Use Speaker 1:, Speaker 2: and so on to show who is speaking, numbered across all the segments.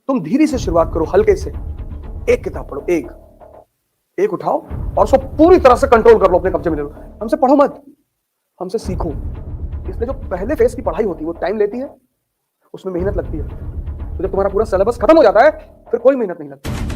Speaker 1: तुम धीरे से शुरुआत करो, हल्के से। एक किताब पढ़ो, एक एक उठाओ और उसको पूरी तरह से कंट्रोल कर लो, अपने कब्जे में ले लो। हमसे पढ़ो मत, हमसे सीखो। इसलिए जो पहले फेज की पढ़ाई होती है वो टाइम लेती है, उसमें मेहनत लगती है। तो जब तुम्हारा पूरा सिलेबस खत्म हो जाता है फिर कोई मेहनत नहीं लगती।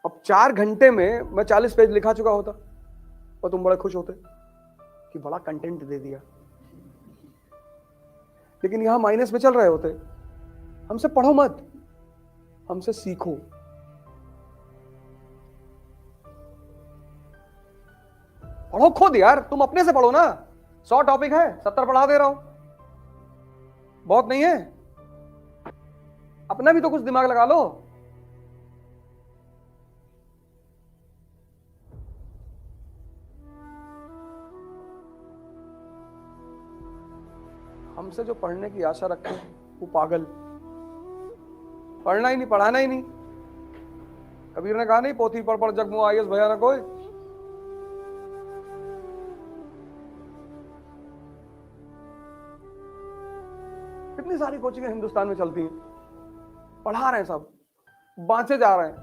Speaker 1: अब 4 घंटे में मैं 40 पेज लिखा चुका होता और तुम बड़े खुश होते कि बड़ा कंटेंट दे दिया, लेकिन यहां माइनस में चल रहे होते। हमसे पढ़ो मत, हमसे सीखो। पढ़ो खुद यार, तुम अपने से पढ़ो ना। 100 टॉपिक है, 70 पढ़ा दे रहा हूं, बहुत नहीं है? अपना भी तो कुछ दिमाग लगा लो। हमसे जो पढ़ने की आशा रखते हैं वो पागल। पढ़ना ही नहीं, पढ़ाना ही नहीं। कबीर ने कहा नहीं, पोथी पढ़ पढ़ जग मुँह आयस भया न कोई। कितनी सारी कोचिंग हिंदुस्तान में चलती हैं, पढ़ा रहे हैं सब, बांचे जा रहे हैं,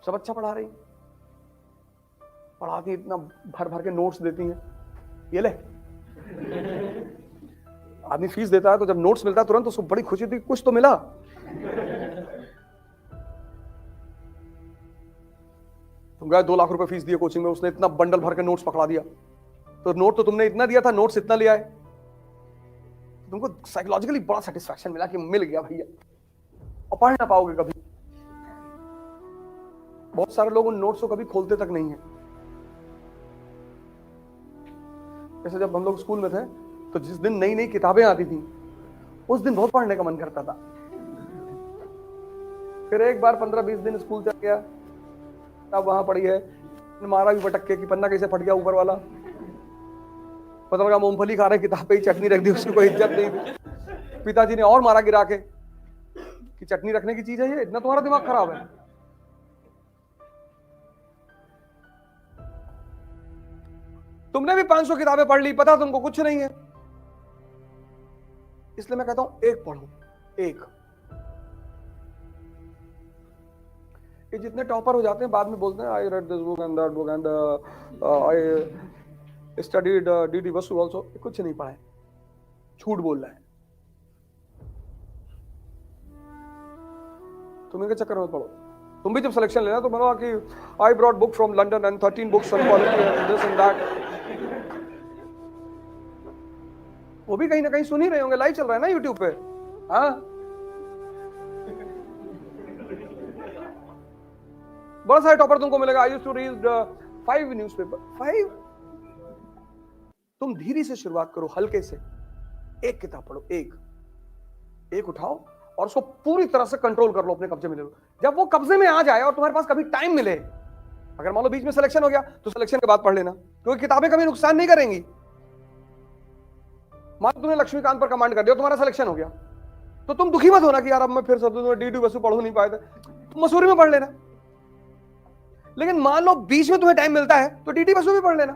Speaker 1: सब अच्छा पढ़ा रही, पढ़ाती इतना भर भर के नोट्स देती हैं। ये ले, आदमी फीस देता है तो जब नोट्स मिलता है तुरंत उसको बड़ी खुशी थी, कुछ तो मिला। तुम गए 2 लाख रुपए फीस दिए कोचिंग में, उसने इतना बंडल भर के नोट्स पकड़ा दिया, तो नोट तो तुमने इतना दिया था, नोट्स इतना लिया है। तुमको साइकोलॉजिकली बड़ा सेटिस्फैक्शन मिला कि मिल गया भैया, और पढ़ ना पाओगे कभी। बहुत सारे लोग उन नोट्स को कभी खोलते तक नहीं है। जैसे जब हम लोग स्कूल में थे तो जिस दिन नई नई किताबें आती थी उस दिन बहुत पढ़ने का मन करता था। फिर एक बार 15-20 दिन स्कूल चल गया, तब वहां पड़ी है, मारा भी पटक के पन्ना कैसे फट गया ऊपर वाला, पता लगा मूंगफली खा रहे, किताब पे ही चटनी रख दी, उसकी कोई इज्जत नहीं थी। पिताजी ने और मारा गिरा के कि चटनी रखने की चीज है ये, इतना तुम्हारा दिमाग खराब है। तुमने भी 500 किताबें पढ़ ली, पता तुमको कुछ नहीं है। इसलिए मैं कहता हूं एक पढ़ो, एक। ये जितने टॉपर हो जाते हैं बाद में बोलते हैं I read this book and that book and I studied DD Basu also. कुछ नहीं पढ़ा है, झूठ बोल रहा है। तुम इनके चक्कर में पढ़ो। तुम भी जब सिलेक्शन लेना तो बोलो कि I brought book from London and 13 books on quality and this and that. वो भी कहीं ना कहीं सुन ही रहे होंगे, लाइव चल रहा है ना यूट्यूब पे। हाँ, बड़ा सारे टॉपर तुमको मिलेगा। I used to read 5 newspaper. 5? तुम धीरे से शुरुआत करो, हल्के से। एक किताब पढ़ो, एक उठाओ और उसको पूरी तरह से कंट्रोल कर लो, अपने कब्जे में ले लो। जब वो कब्जे में आ जाए और तुम्हारे पास कभी टाइम मिले, अगर मान लो बीच में सिलेक्शन हो गया तो सिलेक्शन के बाद पढ़ लेना, क्योंकि किताबें कभी नुकसान नहीं करेंगी। मान लो तुमने लक्ष्मीकांत पर कमांड कर दिया, तुम्हारा सिलेक्शन हो गया, तो तुम दुखी मत होना कि यार अब मैं फिर सब डीडी बसु पढ़ नहीं पाए थे, तुम मसूरी में पढ़ लेना। लेकिन मान लो बीच में तुम्हें टाइम मिलता है तो डीडी बसु भी पढ़ लेना।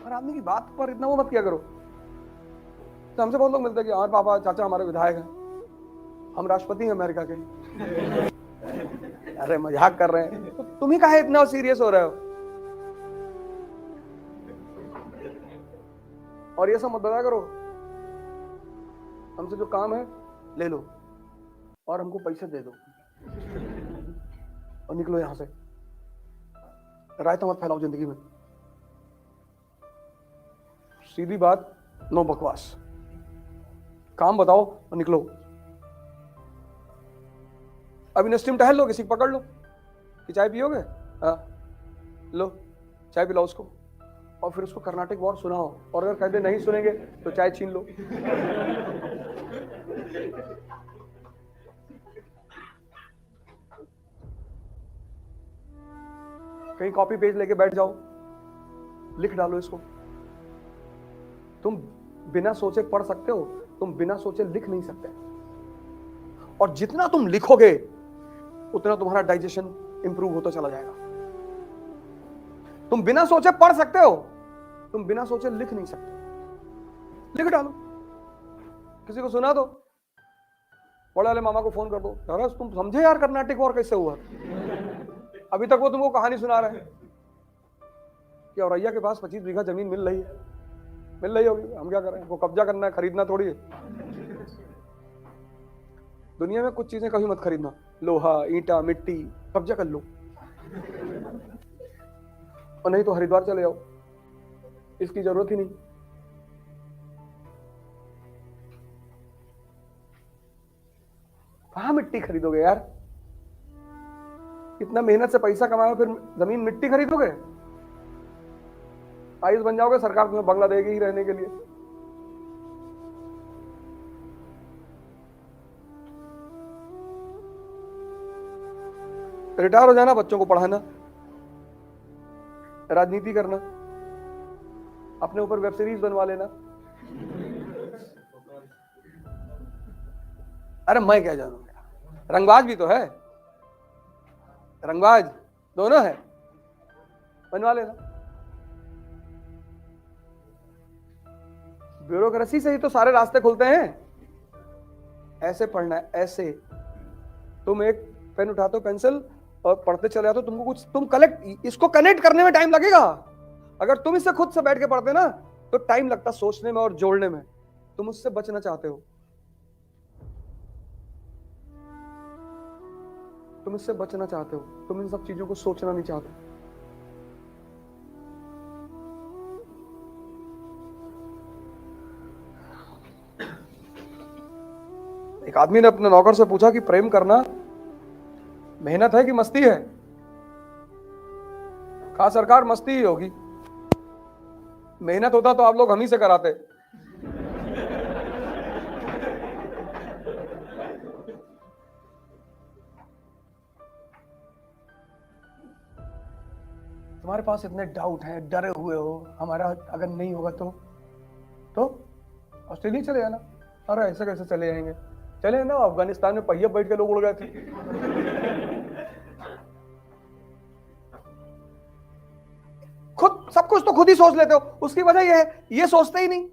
Speaker 1: और आदमी की बात पर इतना वो मत किया करो। तो हमसे बहुत लोग मिलते हैं कि हाँ पापा चाचा हमारे विधायक हैं, हम राष्ट्रपति हैं अमेरिका के। अरे मजाक कर रहे हैं, तो तुम ही काहे इतना सीरियस हो रहे हो? और ये सब मत बताया करो। हमसे जो काम है ले लो और हमको पैसे दे दो और निकलो यहां से। रायता मत फैलाओ जिंदगी में। सीधी बात, नो बकवास। काम बताओ और निकलो। अभी नस्टिम टहल लो, किसी को पकड़ लो कि चाय पियोगे, हाँ लो चाय पिलाओ उसको, और फिर उसको कर्नाटिक वॉर सुनाओ, और अगर कहते नहीं सुनेंगे तो चाय छीन लो। कहीं कॉपी पेज लेके बैठ जाओ, लिख डालो इसको। तुम बिना सोचे पढ़ सकते हो, तुम बिना सोचे लिख नहीं सकते। और जितना तुम लिखोगे उतना तुम्हारा डाइजेशन इंप्रूव होता चला जाएगा। तुम बिना सोचे पढ़ सकते हो, तुम बिना सोचे लिख नहीं सकते। लिख डालो, किसी को सुना दो, बड़े वाले मामा को फोन कर दो, यार तुम समझे यार कर्नाटिक वॉर कैसे हुआ। अभी तक वो तुमको कहानी सुना रहे हैं कि औरैया के पास 25 बीघा जमीन मिल रही होगी, हम क्या करें, वो कब्जा करना है, खरीदना थोड़ी है। दुनिया में कुछ चीजें कभी मत खरीदना, लोहा ईंटा मिट्टी कब्जा कर लो, और नहीं तो हरिद्वार चले जाओ, इसकी जरूरत ही नहीं। कहां मिट्टी खरीदोगे यार, इतना मेहनत से पैसा कमाओ, फिर जमीन मिट्टी खरीदोगे। आयुष बन जाओगे, सरकार तुम्हें बंगला देगी ही रहने के लिए। रिटायर हो जाना, बच्चों को पढ़ाना, राजनीति करना, अपने ऊपर वेब सीरीज बनवा लेना। अरे मैं क्या जानूं, रंगबाज भी तो है, रंगबाज दोनों है, बनवा लेना। ब्यूरोक्रेसी से ही तो सारे रास्ते खुलते हैं। ऐसे पढ़ना है, ऐसे तुम एक पेन उठाते हो, पेंसिल, और पढ़ते चले जाते हो, तुमको कुछ तुम कलेक्ट, इसको कनेक्ट करने में टाइम लगेगा। अगर तुम इससे खुद से बैठ के पढ़ते ना तो टाइम लगता सोचने में और जोड़ने में। तुम उससे बचना चाहते हो, तुम इससे बचना चाहते हो, तुम इन सब चीजों को सोचना नहीं चाहते। एक आदमी ने अपने नौकर से पूछा कि प्रेम करना मेहनत है कि मस्ती है। कहा सरकार मस्ती ही होगी, मेहनत होता तो आप लोग हम ही से कराते। तुम्हारे पास इतने डाउट हैं, डरे हुए हो, हमारा अगर नहीं होगा तो ऑस्ट्रेलिया चले जाना। अरे ऐसे कैसे चले जाएंगे, चले ना, अफगानिस्तान में पहिए बैठ के लोग उड़ गए थे। खुद सब कुछ तो खुद ही सोच लेते हो, उसकी वजह यह है ये सोचते ही नहीं।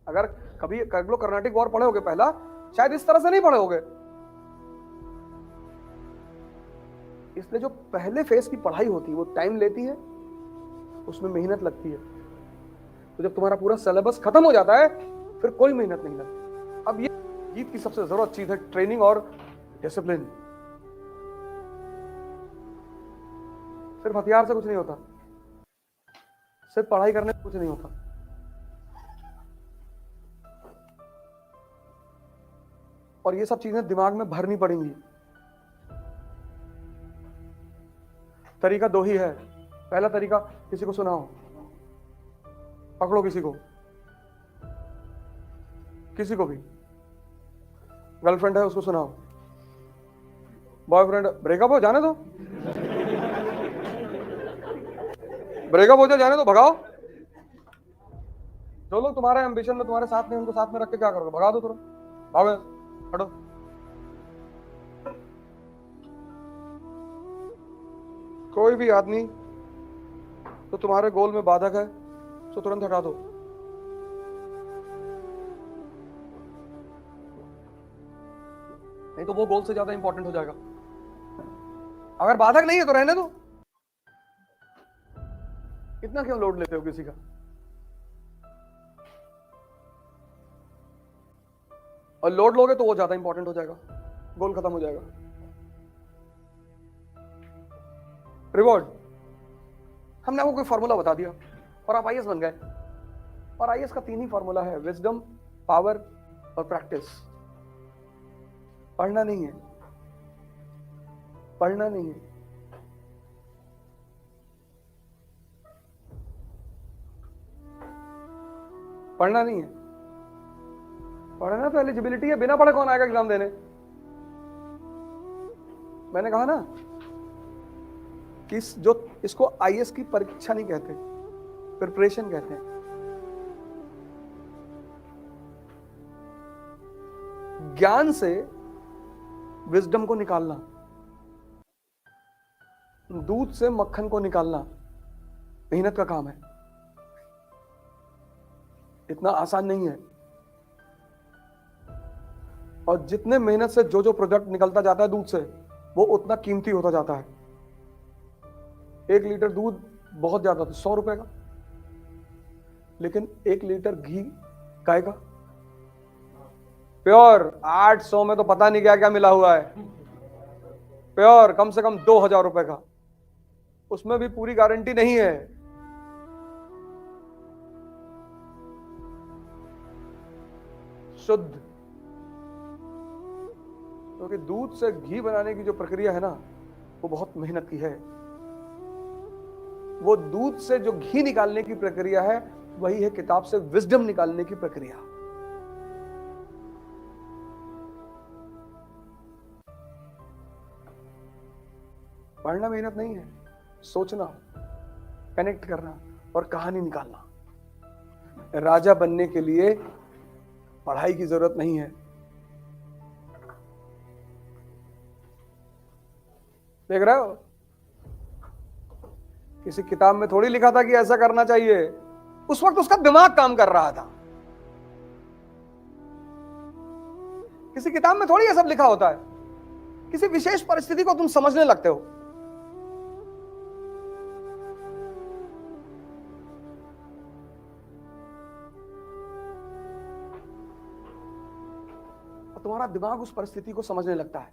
Speaker 1: अगर कभी एंग्लो कर्नाटिक वॉर पढ़े होगे पहला, शायद इस तरह से नहीं पढ़े होगे। इसलिए जो पहले फेज की पढ़ाई होती है वो टाइम लेती है, उसमें मेहनत लगती है। तो जब तुम्हारा पूरा सिलेबस खत्म हो जाता है फिर कोई मेहनत नहीं लगती। अब ये जीत की सबसे जरूरत चीज है ट्रेनिंग और डिसिप्लिन। सिर्फ हथियार से कुछ नहीं होता, सिर्फ पढ़ाई करने से कुछ नहीं होता। और ये सब चीजें दिमाग में भरनी पड़ेंगी। तरीका दो ही है। पहला तरीका, किसी को सुनाओ, पकड़ो किसी को भी, गर्लफ्रेंड है उसको सुनाओ, बॉयफ्रेंड ब्रेकअप हो जाने दो, ब्रेकअप हो जाने दो, भगाओ। जो लोग तुम्हारे एम्बिशन में तुम्हारे साथ में, उनको साथ में रख के क्या करोगे, भगा दो तुरंत, भागो हटो। कोई भी आदमी तो तुम्हारे गोल में बाधक है तो तुरंत हटा दो। नहीं तो वो गोल से ज्यादा इंपॉर्टेंट हो जाएगा। अगर बाधक नहीं है तो रहने दो। इतना क्यों लोड लेते हो किसी का। और लोड लोगे तो वो ज्यादा इंपॉर्टेंट हो जाएगा, गोल खत्म हो जाएगा। रिवॉर्ड, हमने आपको कोई फॉर्मूला बता दिया और आप आईएएस बन गए, और आईएएस का 3 ही फॉर्मूला है, विजडम, पावर और प्रैक्टिस। पढ़ना नहीं है, पढ़ना नहीं है। पढ़ना नहीं है, पढ़ना तो एलिजिबिलिटी है। बिना पढ़े कौन आएगा एग्जाम देने? मैंने कहा ना कि जो इसको आईएएस की परीक्षा नहीं कहते, प्रिपरेशन कहते हैं। ज्ञान से विजडम को निकालना, दूध से मक्खन को निकालना मेहनत का काम है, इतना आसान नहीं है। और जितने मेहनत से जो जो प्रोडक्ट निकलता जाता है दूध से, वो उतना कीमती होता जाता है। 1 लीटर दूध बहुत ज्यादा था, 100 रुपए का, लेकिन 1 लीटर घी गाय का प्योर 800 में तो पता नहीं क्या क्या मिला हुआ है। प्योर कम से कम 2000 रुपए का, उसमें भी पूरी गारंटी नहीं है। शुद्ध, क्योंकि दूध से घी बनाने की जो प्रक्रिया है ना, वो बहुत मेहनत की है। वो दूध से जो घी निकालने की प्रक्रिया है, वही है किताब से विजडम निकालने की प्रक्रिया। पढ़ना मेहनत नहीं है, सोचना, कनेक्ट करना और कहानी निकालना। राजा बनने के लिए पढ़ाई की जरूरत नहीं है। देख रहे हो, किसी किताब में थोड़ी लिखा था कि ऐसा करना चाहिए। उस वक्त उसका दिमाग काम कर रहा था। किसी किताब में थोड़ी ये सब लिखा होता है। किसी विशेष परिस्थिति को तुम समझने लगते हो। तुम्हारा दिमाग उस परिस्थिति को समझने लगता है।